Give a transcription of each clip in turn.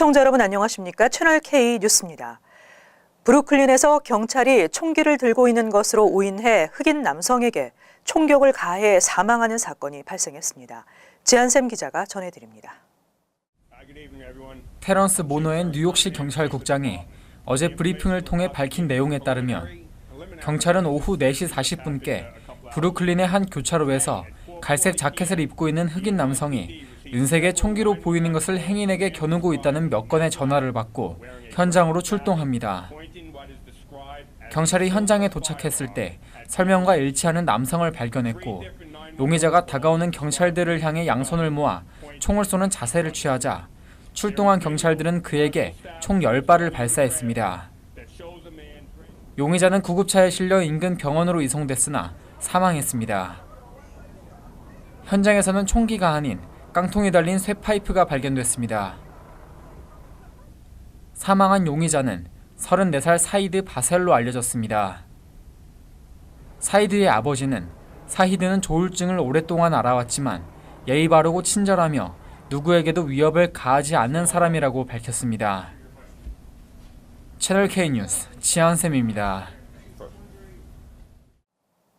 시청자 여러분 안녕하십니까? 채널 K 뉴스입니다. 브루클린에서 경찰이 총기를 들고 있는 것으로 오인해 흑인 남성에게 총격을 가해 사망하는 사건이 발생했습니다. 지한샘 기자가 전해드립니다. 테런스 모노엔 뉴욕시 경찰국장이 어제 브리핑을 통해 밝힌 내용에 따르면 경찰은 오후 4시 40분께 브루클린의 한 교차로에서 갈색 자켓을 입고 있는 흑인 남성이 은색의 총기로 보이는 것을 행인에게 겨누고 있다는 몇 건의 전화를 받고 현장으로 출동합니다. 경찰이 현장에 도착했을 때 설명과 일치하는 남성을 발견했고 용의자가 다가오는 경찰들을 향해 양손을 모아 총을 쏘는 자세를 취하자 출동한 경찰들은 그에게 총 10발을 발사했습니다. 용의자는 구급차에 실려 인근 병원으로 이송됐으나 사망했습니다. 현장에서는 총기가 아닌 깡통이 달린 쇠파이프가 발견됐습니다. 사망한 용의자는 34살 사이드 바셀로 알려졌습니다. 사이드의 아버지는 사히드는 조울증을 오랫동안 알아왔지만 예의 바르고 친절하며 누구에게도 위협을 가하지 않는 사람이라고 밝혔습니다. 채널 K 뉴스 지한샘입니다.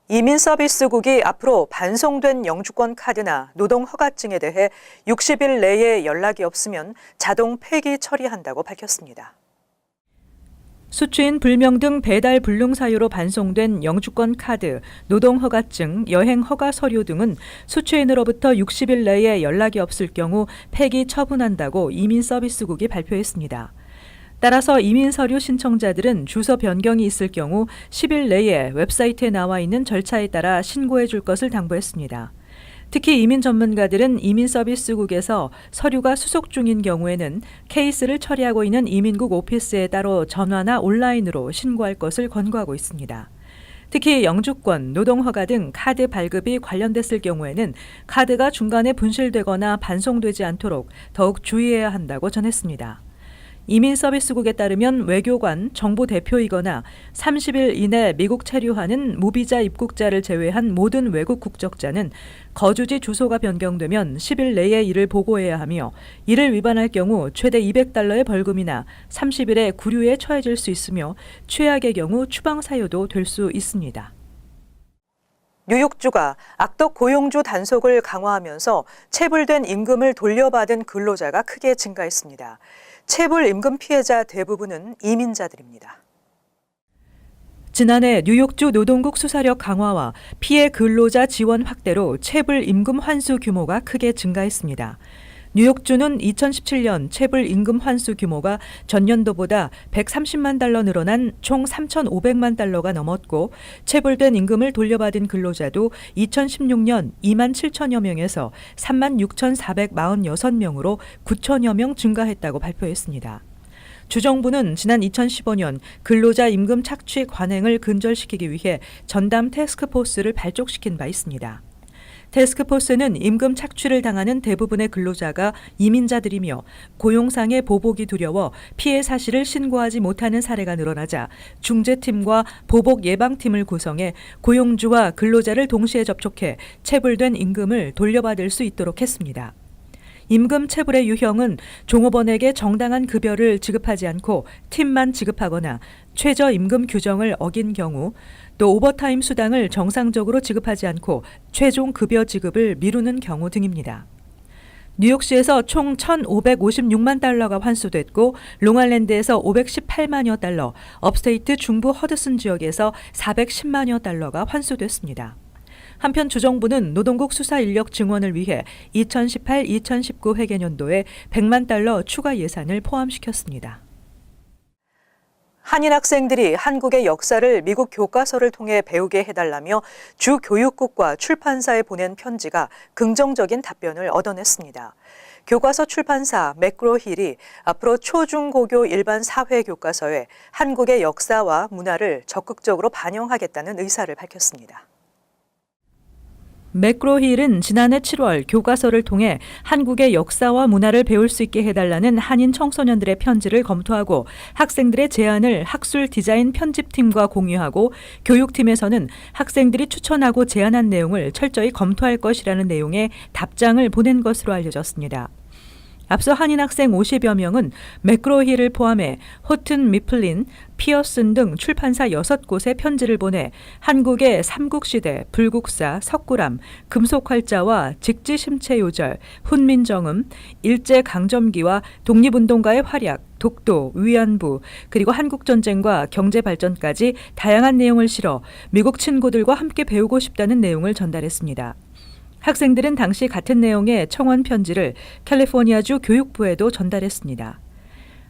이민서비스국이 앞으로 반송된 영주권 카드나 노동 허가증에 대해 60일 내에 연락이 없으면 자동 폐기 처리한다고 밝혔습니다. 수취인 불명 등 배달 불능 사유로 반송된 영주권 카드, 노동 허가증, 여행 허가 서류 등은 수취인으로부터 60일 내에 연락이 없을 경우 폐기 처분한다고 이민서비스국이 발표했습니다. 따라서 이민 서류 신청자들은 주소 변경이 있을 경우 10일 내에 웹사이트에 나와 있는 절차에 따라 신고해 줄 것을 당부했습니다. 특히 이민 전문가들은 이민서비스국에서 서류가 수속 중인 경우에는 케이스를 처리하고 있는 이민국 오피스에 따로 전화나 온라인으로 신고할 것을 권고하고 있습니다. 특히 영주권, 노동허가 등 카드 발급이 관련됐을 경우에는 카드가 중간에 분실되거나 반송되지 않도록 더욱 주의해야 한다고 전했습니다. 이민서비스국에 따르면 외교관, 정부 대표이거나 30일 이내 미국 체류하는 무비자 입국자를 제외한 모든 외국 국적자는 거주지 주소가 변경되면 10일 내에 이를 보고해야 하며 이를 위반할 경우 최대 $200의 벌금이나 30일의 구류에 처해질 수 있으며 최악의 경우 추방 사유도 될 수 있습니다. 뉴욕주가 악덕 고용주 단속을 강화하면서 체불된 임금을 돌려받은 근로자가 크게 증가했습니다. 체불 임금 피해자 대부분은 이민자들입니다. 지난해 뉴욕주 노동국 수사력 강화와 피해 근로자 지원 확대로 체불 임금 환수 규모가 크게 증가했습니다. 뉴욕주는 2017년 체불 임금 환수 규모가 전년도보다 $130만 늘어난 총 $3,500만 넘었고 체불된 임금을 돌려받은 근로자도 2016년 2만 7천여 명에서 3만 6,446명으로 9천여 명 증가했다고 발표했습니다. 주정부는 지난 2015년 근로자 임금 착취 관행을 근절시키기 위해 전담 태스크포스를 발족시킨 바 있습니다. 태스크포스는 임금 착취를 당하는 대부분의 근로자가 이민자들이며 고용상의 보복이 두려워 피해 사실을 신고하지 못하는 사례가 늘어나자 중재팀과 보복 예방팀을 구성해 고용주와 근로자를 동시에 접촉해 체불된 임금을 돌려받을 수 있도록 했습니다. 임금 체불의 유형은 종업원에게 정당한 급여를 지급하지 않고 팁만 지급하거나 최저 임금 규정을 어긴 경우, 또 오버타임 수당을 정상적으로 지급하지 않고 최종 급여 지급을 미루는 경우 등입니다. 뉴욕시에서 총 $1,556만 환수됐고 롱아일랜드에서 $518만여, 업스테이트 중부 허드슨 지역에서 $410만여 환수됐습니다. 한편 주정부는 노동국 수사 인력 증원을 위해 2018-2019 회계년도에 $100만 추가 예산을 포함시켰습니다. 한인 학생들이 한국의 역사를 미국 교과서를 통해 배우게 해달라며 주 교육국과 출판사에 보낸 편지가 긍정적인 답변을 얻어냈습니다. 교과서 출판사 맥그로힐이 앞으로 초중고교 일반 사회 교과서에 한국의 역사와 문화를 적극적으로 반영하겠다는 의사를 밝혔습니다. 맥그로힐은 지난해 7월 교과서를 통해 한국의 역사와 문화를 배울 수 있게 해달라는 한인 청소년들의 편지를 검토하고 학생들의 제안을 학술 디자인 편집팀과 공유하고 교육팀에서는 학생들이 추천하고 제안한 내용을 철저히 검토할 것이라는 내용의 답장을 보낸 것으로 알려졌습니다. 앞서 한인 학생 50여 명은 맥그로힐을 포함해 호튼, 미플린, 피어슨 등 출판사 6곳에 편지를 보내 한국의 삼국시대, 불국사, 석굴암, 금속활자와 직지심체요절, 훈민정음, 일제강점기와 독립운동가의 활약, 독도, 위안부, 그리고 한국전쟁과 경제발전까지 다양한 내용을 실어 미국 친구들과 함께 배우고 싶다는 내용을 전달했습니다. 학생들은 당시 같은 내용의 청원 편지를 캘리포니아주 교육부에도 전달했습니다.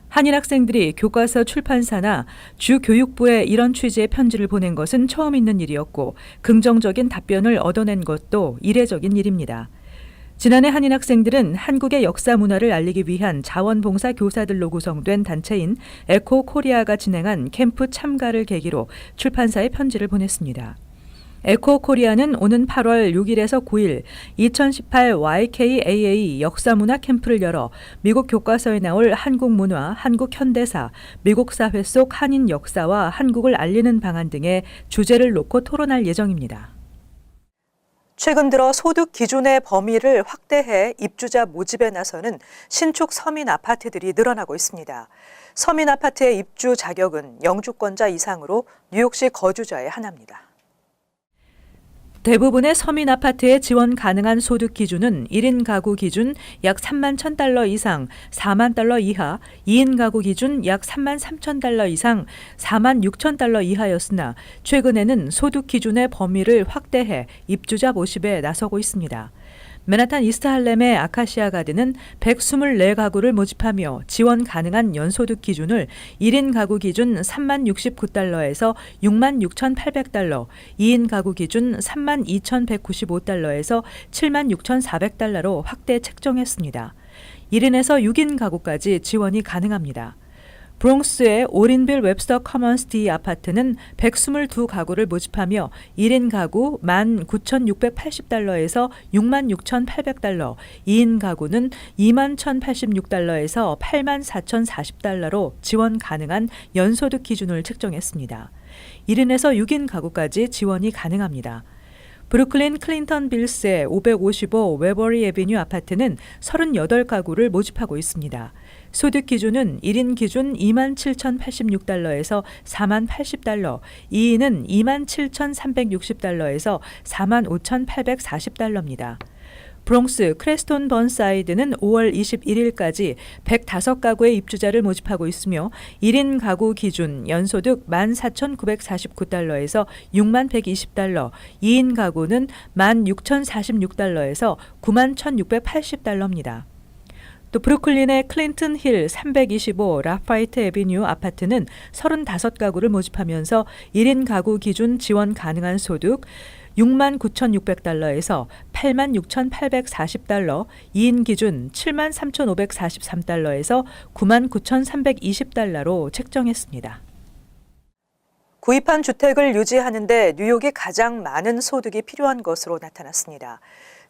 한인 학생들이 교과서 출판사나 주 교육부에 이런 취지의 편지를 보낸 것은 처음 있는 일이었고 긍정적인 답변을 얻어낸 것도 이례적인 일입니다. 지난해 한인 학생들은 한국의 역사 문화를 알리기 위한 자원봉사 교사들로 구성된 단체인 에코 코리아가 진행한 캠프 참가를 계기로 출판사에 편지를 보냈습니다. 에코 코리아는 오는 8월 6일에서 9일 2018 YKAA 역사문화 캠프를 열어 미국 교과서에 나올 한국 문화, 한국 현대사, 미국 사회 속 한인 역사와 한국을 알리는 방안 등의 주제를 놓고 토론할 예정입니다. 최근 들어 소득 기준의 범위를 확대해 입주자 모집에 나서는 신축 서민 아파트들이 늘어나고 있습니다. 서민 아파트의 입주 자격은 영주권자 이상으로 뉴욕시 거주자의 하나입니다. 대부분의 서민 아파트에 지원 가능한 소득 기준은 1인 가구 기준 약 3만 $1,000 이상 4만 달러 이하, 2인 가구 기준 약 3만 $3,000 이상 4만 $6,000 이하였으나 최근에는 소득 기준의 범위를 확대해 입주자 모집에 나서고 있습니다. 맨하탄 이스트 할렘의 아카시아 가든은 124가구를 모집하며 지원 가능한 연소득 기준을 1인 가구 기준 3만 $69에서 6만 $6,800, 2인 가구 기준 3만 $2,195에서 7만 $6,400로 확대 책정했습니다. 1인에서 6인 가구까지 지원이 가능합니다. 브롱스의 오린빌 웹스터 커먼스 D 아파트는 122가구를 모집하며 1인 가구 19,680달러에서 66,800달러, 2인 가구는 21,086달러에서 84,040달러로 지원 가능한 연소득 기준을 책정했습니다. 1인에서 6인 가구까지 지원이 가능합니다. 브루클린 클린턴 빌스의 555 웨버리 애비뉴 아파트는 38가구를 모집하고 있습니다. 소득 기준은 1인 기준 27,086달러에서 4만 $80, 2인은 27,360달러에서 4만 $5,840달러입니다. 브롱스 크레스톤 번사이드는 5월 21일까지 105가구의 입주자를 모집하고 있으며 1인 가구 기준 연소득 14,949달러에서 6만 $120, 2인 가구는 16,046달러에서 9만 $1,680입니다. 또 브루클린의 클린턴 힐 325 라파이트 애비뉴 아파트는 35가구를 모집하면서 1인 가구 기준 지원 가능한 소득 6만 $9,600에서 8만 $6,840, 2인 기준 7만 $3,543에서 9만 $9,320로 책정했습니다. 구입한 주택을 유지하는 데 뉴욕이 가장 많은 소득이 필요한 것으로 나타났습니다.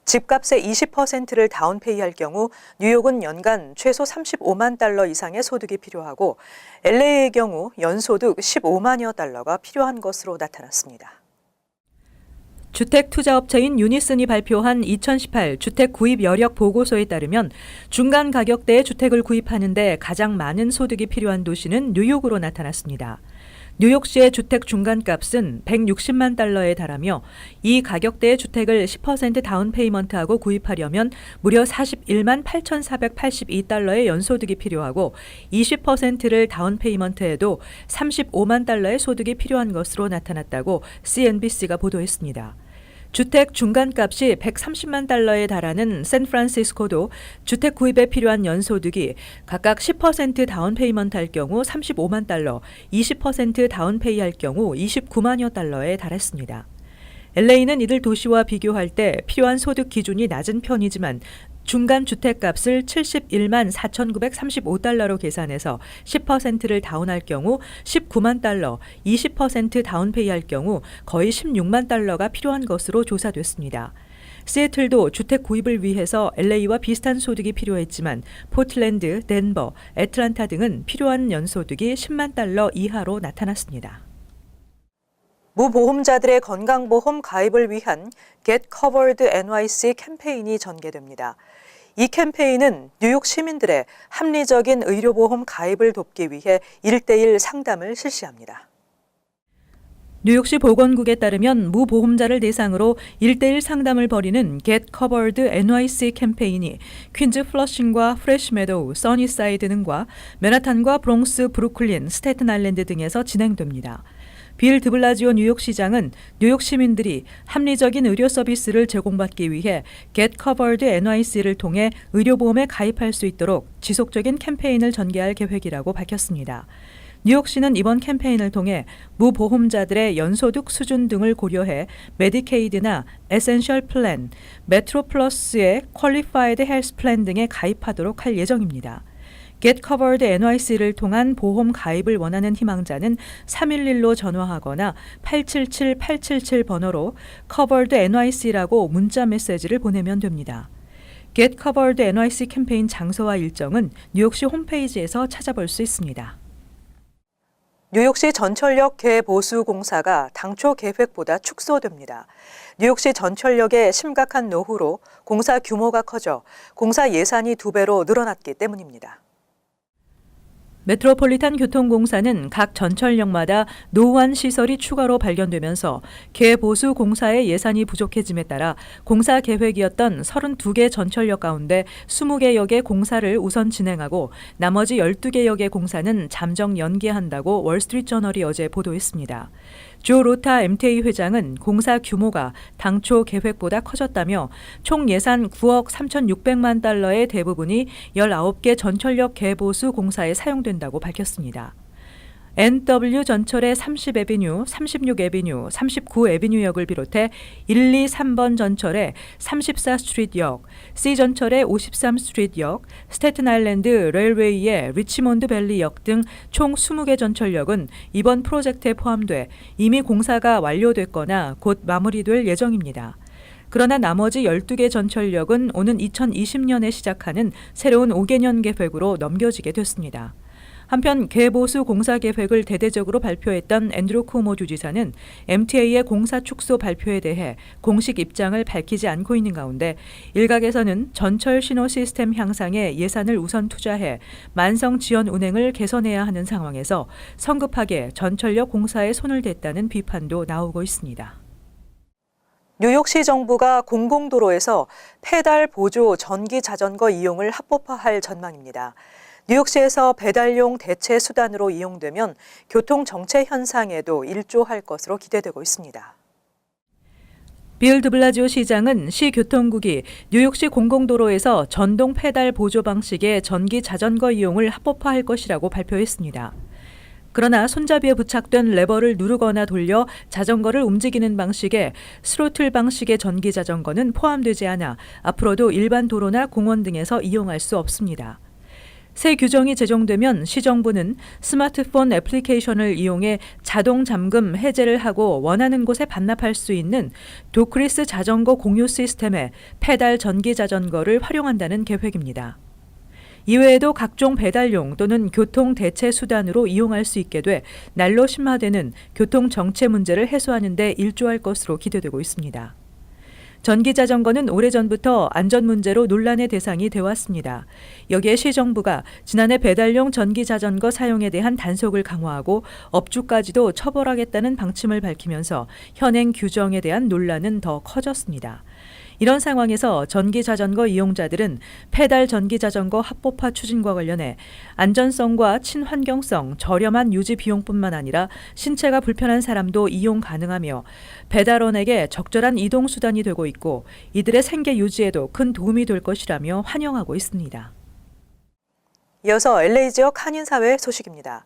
집값의 20%를 다운페이할 경우 뉴욕은 연간 최소 $35만 이상의 소득이 필요하고 LA의 경우 연소득 $150만여 달러가 필요한 것으로 나타났습니다. 주택 투자업체인 유니슨이 발표한 2018 주택 구입 여력 보고서에 따르면 중간 가격대의 주택을 구입하는 데 가장 많은 소득이 필요한 도시는 뉴욕으로 나타났습니다. 뉴욕시의 주택 중간값은 $160만 달러에 이 가격대의 주택을 10% 다운페이먼트하고 구입하려면 무려 $41만 $8,482의 연소득이 필요하고 20%를 다운페이먼트해도 $35만 달러의 소득이 필요한 것으로 나타났다고 CNBC가 보도했습니다. 주택 중간값이 $130만 달러에 달하는 샌프란시스코도 주택 구입에 필요한 연소득이 각각 10% 다운페이먼트 할 경우 $35만 달러, 20% 다운페이 할 경우 $29만여 달러에 달했습니다. LA는 이들 도시와 비교할 때 필요한 소득 기준이 낮은 편이지만 중간 주택값을 $71만 $4,935로 계산해서 10%를 다운할 경우 $19만 달러, 20% 다운페이 할 경우 거의 $16만 달러가 필요한 것으로 조사됐습니다. 시애틀도 주택 구입을 위해서 LA와 비슷한 소득이 필요했지만 포틀랜드, 덴버, 애틀란타 등은 필요한 연소득이 $10만 달러 이하로 나타났습니다. 무보험자들의 건강보험 가입을 위한 Get Covered NYC 캠페인이 전개됩니다. 이 캠페인은 뉴욕 시민들의 합리적인 의료보험 가입을 돕기 위해 1:1 상담을 실시합니다. 뉴욕시 보건국에 따르면 무보험자를 대상으로 1:1 상담을 벌이는 Get Covered NYC 캠페인이 퀸즈 플러싱과 프레시 메도우, 써니사이드 등과 맨하탄과 브롱스, 브루클린, 스태튼 아일랜드 등에서 진행됩니다. 빌 드블라지오 뉴욕시장은 뉴욕 시민들이 합리적인 의료 서비스를 제공받기 위해 Get Covered NYC를 통해 의료보험에 가입할 수 있도록 지속적인 캠페인을 전개할 계획이라고 밝혔습니다. 뉴욕시는 이번 캠페인을 통해 무보험자들의 연소득 수준 등을 고려해 메디케이드나 에센셜 플랜, 메트로 플러스의 퀄리파이드 헬스 플랜 등에 가입하도록 할 예정입니다. Get Covered NYC를 통한 보험 가입을 원하는 희망자는 311로 전화하거나 877-877 번호로 Covered NYC라고 문자 메시지를 보내면 됩니다. Get Covered NYC 캠페인 장소와 일정은 뉴욕시 홈페이지에서 찾아볼 수 있습니다. 뉴욕시 전철역 개보수 공사가 당초 계획보다 축소됩니다. 뉴욕시 전철역의 심각한 노후로 공사 규모가 커져 공사 예산이 2배로 늘어났기 때문입니다. 메트로폴리탄 교통공사는 각 전철역마다 노후한 시설이 추가로 발견되면서 개보수 공사의 예산이 부족해짐에 따라 공사 계획이었던 32개 전철역 가운데 20개 역의 공사를 우선 진행하고 나머지 12개 역의 공사는 잠정 연기한다고 월스트리트저널이 어제 보도했습니다. 조 로타 MTA 회장은 공사 규모가 당초 계획보다 커졌다며 총 예산 9억 3,600만 달러의 대부분이 19개 전철역 개보수 공사에 사용된다고 밝혔습니다. NW 전철의 30에비뉴, 36에비뉴, 39에비뉴역을 비롯해 1, 2, 3번 전철의 34스트리트역, C전철의 53스트리트역, 스태튼 아일랜드 레일웨이의 리치몬드 밸리역 등 총 20개 전철역은 이번 프로젝트에 포함돼 이미 공사가 완료됐거나 곧 마무리될 예정입니다. 그러나 나머지 12개 전철역은 오는 2020년에 시작하는 새로운 5개년 계획으로 넘겨지게 됐습니다. 한편 개보수 공사 계획을 대대적으로 발표했던 앤드루 쿠오모 주지사는 MTA의 공사 축소 발표에 대해 공식 입장을 밝히지 않고 있는 가운데 일각에서는 전철 신호 시스템 향상에 예산을 우선 투자해 만성 지연 운행을 개선해야 하는 상황에서 성급하게 전철역 공사에 손을 댔다는 비판도 나오고 있습니다. 뉴욕시 정부가 공공도로에서 페달 보조 전기 자전거 이용을 합법화할 전망입니다. 뉴욕시에서 배달용 대체 수단으로 이용되면 교통 정체 현상에도 일조할 것으로 기대되고 있습니다. 빌 드블라지오 시장은 시 교통국이 뉴욕시 공공도로에서 전동 페달 보조 방식의 전기 자전거 이용을 합법화할 것이라고 발표했습니다. 그러나 손잡이에 부착된 레버를 누르거나 돌려 자전거를 움직이는 방식의 스로틀 방식의 전기 자전거는 포함되지 않아 앞으로도 일반 도로나 공원 등에서 이용할 수 없습니다. 새 규정이 제정되면 시정부는 스마트폰 애플리케이션을 이용해 자동 잠금 해제를 하고 원하는 곳에 반납할 수 있는 도크리스 자전거 공유 시스템에 페달 전기 자전거를 활용한다는 계획입니다. 이외에도 각종 배달용 또는 교통 대체 수단으로 이용할 수 있게 돼 날로 심화되는 교통 정체 문제를 해소하는 데 일조할 것으로 기대되고 있습니다. 전기 자전거는 오래전부터 안전 문제로 논란의 대상이 되어왔습니다. 여기에 시정부가 지난해 배달용 전기 자전거 사용에 대한 단속을 강화하고 업주까지도 처벌하겠다는 방침을 밝히면서 현행 규정에 대한 논란은 더 커졌습니다. 이런 상황에서 전기 자전거 이용자들은 페달 전기 자전거 합법화 추진과 관련해 안전성과 친환경성, 저렴한 유지 비용뿐만 아니라 신체가 불편한 사람도 이용 가능하며 배달원에게 적절한 이동 수단이 되고 있고 이들의 생계 유지에도 큰 도움이 될 것이라며 환영하고 있습니다. 이어서 LA 지역 한인사회 소식입니다.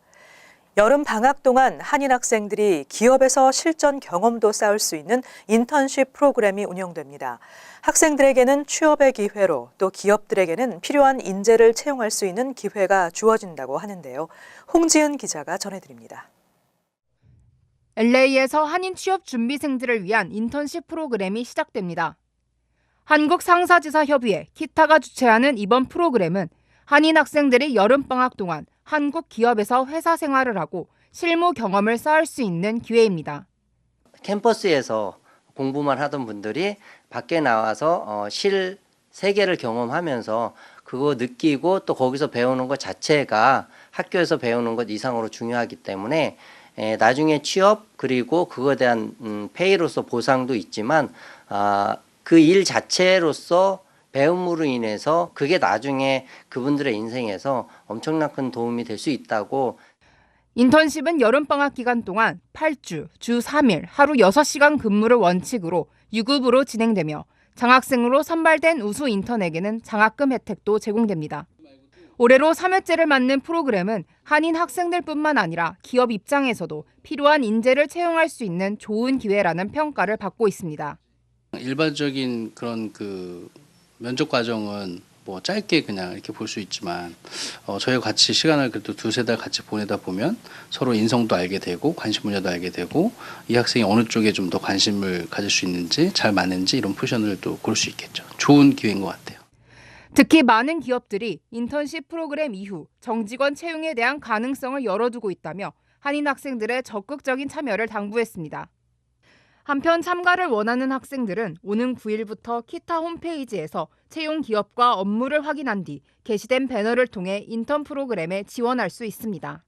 여름 방학 동안 한인 학생들이 기업에서 실전 경험도 쌓을 수 있는 인턴십 프로그램이 운영됩니다. 학생들에게는 취업의 기회로 또 기업들에게는 필요한 인재를 채용할 수 있는 기회가 주어진다고 하는데요. 홍지은 기자가 전해드립니다. LA에서 한인 취업 준비생들을 위한 인턴십 프로그램이 시작됩니다. 한국상사지사협의회 키타가 주최하는 이번 프로그램은 한인 학생들이 여름방학 동안 한국 기업에서 회사 생활을 하고 실무 경험을 쌓을 수 있는 기회입니다. 캠퍼스에서 공부만 하던 분들이 밖에 나와서 세계를 경험하면서 그거 느끼고 또 거기서 배우는 것 자체가 학교에서 배우는 것 이상으로 중요하기 때문에 나중에 취업 그리고 그거에 대한 페이로서 보상도 있지만 그 일 자체로서 배움으로 인해서 그게 나중에 그분들의 인생에서 엄청난 큰 도움이 될 수 있다고. 인턴십은 여름방학 기간 동안 8주, 주 3일, 하루 6시간 근무를 원칙으로 유급으로 진행되며 장학생으로 선발된 우수 인턴에게는 장학금 혜택도 제공됩니다. 올해로 3회째를 맞는 프로그램은 한인 학생들뿐만 아니라 기업 입장에서도 필요한 인재를 채용할 수 있는 좋은 기회라는 평가를 받고 있습니다. 일반적인 그런 면접 과정은 뭐 짧게 그냥 이렇게 볼 수 있지만 저희가 같이 시간을 그래도 2-3달 같이 보내다 보면 서로 인성도 알게 되고 관심 분야도 알게 되고 이 학생이 어느 쪽에 좀 더 관심을 가질 수 있는지 잘 맞는지 이런 포지션을 또 고를 수 있겠죠. 좋은 기회인 것 같아요. 특히 많은 기업들이 인턴십 프로그램 이후 정직원 채용에 대한 가능성을 열어두고 있다며 한인 학생들의 적극적인 참여를 당부했습니다. 한편 참가를 원하는 학생들은 오는 9일부터 키타 홈페이지에서 채용 기업과 업무를 확인한 뒤 게시된 배너를 통해 인턴 프로그램에 지원할 수 있습니다.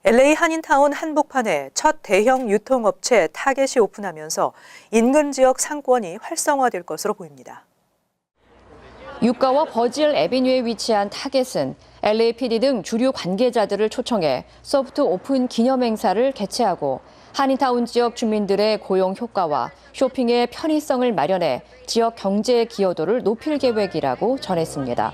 LA 한인타운 한복판에 첫 대형 유통업체 타겟이 오픈하면서 인근 지역 상권이 활성화될 것으로 보입니다. 유가와 버질 애비뉴에 위치한 타겟은 LAPD 등 주류 관계자들을 초청해 소프트 오픈 기념 행사를 개최하고 한인타운 지역 주민들의 고용 효과와 쇼핑의 편의성을 마련해 지역 경제의 기여도를 높일 계획이라고 전했습니다.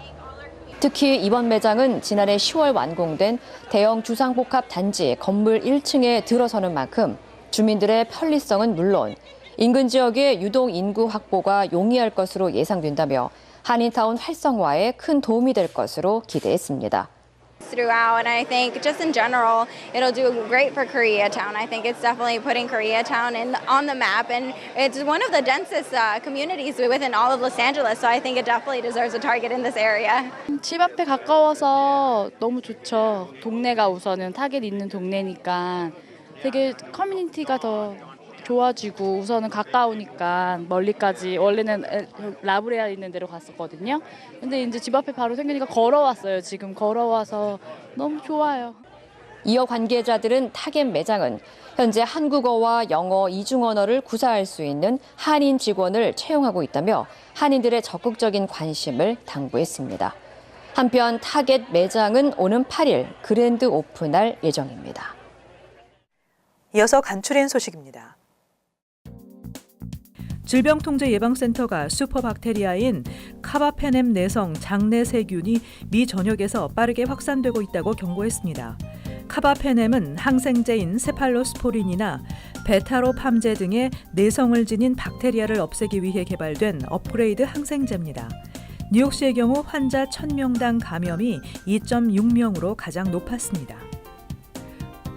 특히 이번 매장은 지난해 10월 완공된 대형 주상복합 단지 건물 1층에 들어서는 만큼 주민들의 편리성은 물론 인근 지역의 유동 인구 확보가 용이할 것으로 예상된다며 한인타운 활성화에 큰 도움이 될 것으로 기대했습니다. Throughout, and I think just in general, it'll do great for Koreatown. I think it's definitely putting Koreatown on the map, and it's one of the densest communities within all of Los Angeles, so I think it definitely deserves a target in this area. 집 앞에 가까워서 너무 좋죠. 동네가 우선은 타겟 있는 동네니까 되게 커뮤니티가 더 좋아지고 우선은 가까우니까 멀리까지 원래는 라브레아 있는 데로 갔었거든요. 근데 이제 집 앞에 바로 생기니까 걸어왔어요. 지금 걸어와서 너무 좋아요. 이어 관계자들은 타겟 매장은 현재 한국어와 영어 이중 언어를 구사할 수 있는 한인 직원을 채용하고 있다며 한인들의 적극적인 관심을 당부했습니다. 한편 타겟 매장은 오는 8일 그랜드 오픈할 예정입니다. 이어서 간추린 소식입니다. 질병통제예방센터가 슈퍼박테리아인 카바페넴 내성 장내 세균이 미 전역에서 빠르게 확산되고 있다고 경고했습니다. 카바페넴은 항생제인 세팔로스포린이나 베타로팜제 등의 내성을 지닌 박테리아를 없애기 위해 개발된 업그레이드 항생제입니다. 뉴욕시의 경우 환자 1000명당 감염이 2.6명으로 가장 높았습니다.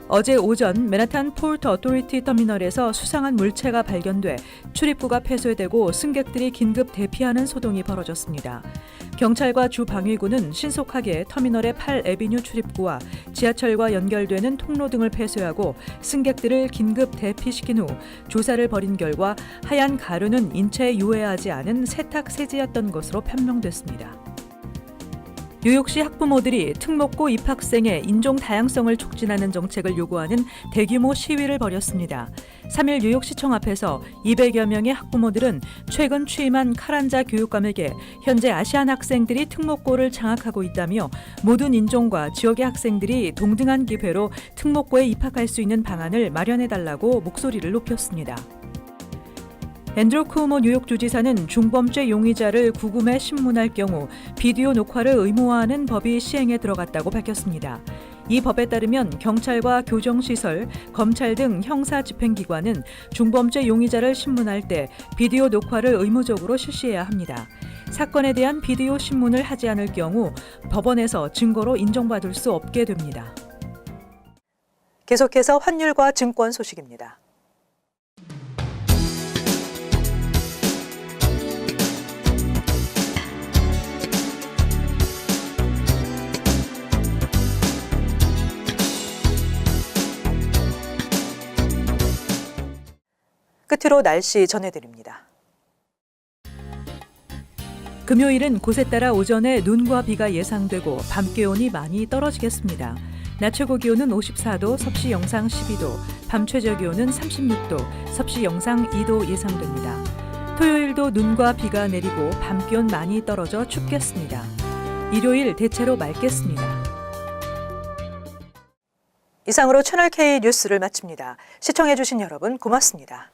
어제 오전 맨하탄 포트 어토리티 터미널에서 수상한 물체가 발견돼 출입구가 폐쇄되고 승객들이 긴급 대피하는 소동이 벌어졌습니다. 경찰과 주방위군은 신속하게 터미널의 8에비뉴 출입구와 지하철과 연결되는 통로 등을 폐쇄하고 승객들을 긴급 대피시킨 후 조사를 벌인 결과 하얀 가루는 인체에 유해하지 않은 세탁세제였던 것으로 판명됐습니다. 뉴욕시 학부모들이 특목고 입학생의 인종 다양성을 촉진하는 정책을 요구하는 대규모 시위를 벌였습니다. 3일 뉴욕시청 앞에서 200여 명의 학부모들은 최근 취임한 카란자 교육감에게 현재 아시안 학생들이 특목고를 장악하고 있다며 모든 인종과 지역의 학생들이 동등한 기회로 특목고에 입학할 수 있는 방안을 마련해달라고 목소리를 높였습니다. 앤드루 쿠오모 뉴욕 주지사는 중범죄 용의자를 구금해 신문할 경우 비디오 녹화를 의무화하는 법이 시행에 들어갔다고 밝혔습니다. 이 법에 따르면 경찰과 교정시설, 검찰 등 형사집행기관은 중범죄 용의자를 신문할 때 비디오 녹화를 의무적으로 실시해야 합니다. 사건에 대한 비디오 신문을 하지 않을 경우 법원에서 증거로 인정받을 수 없게 됩니다. 계속해서 환율과 증권 소식입니다. 끝으로 날씨 전해드립니다. 금요일은 곳에 따라 오전에 눈과 비가 예상되고 밤 기온이 많이 떨어지겠습니다. 낮 최고 기온은 54도, 섭씨 영상 12도, 밤 최저 기온은 36도, 섭씨 영상 2도 예상됩니다. 토요일도 눈과 비가 내리고 밤 기온 많이 떨어져 춥겠습니다. 일요일 대체로 맑겠습니다. 이상으로 채널K 뉴스를 마칩니다. 시청해주신 여러분 고맙습니다.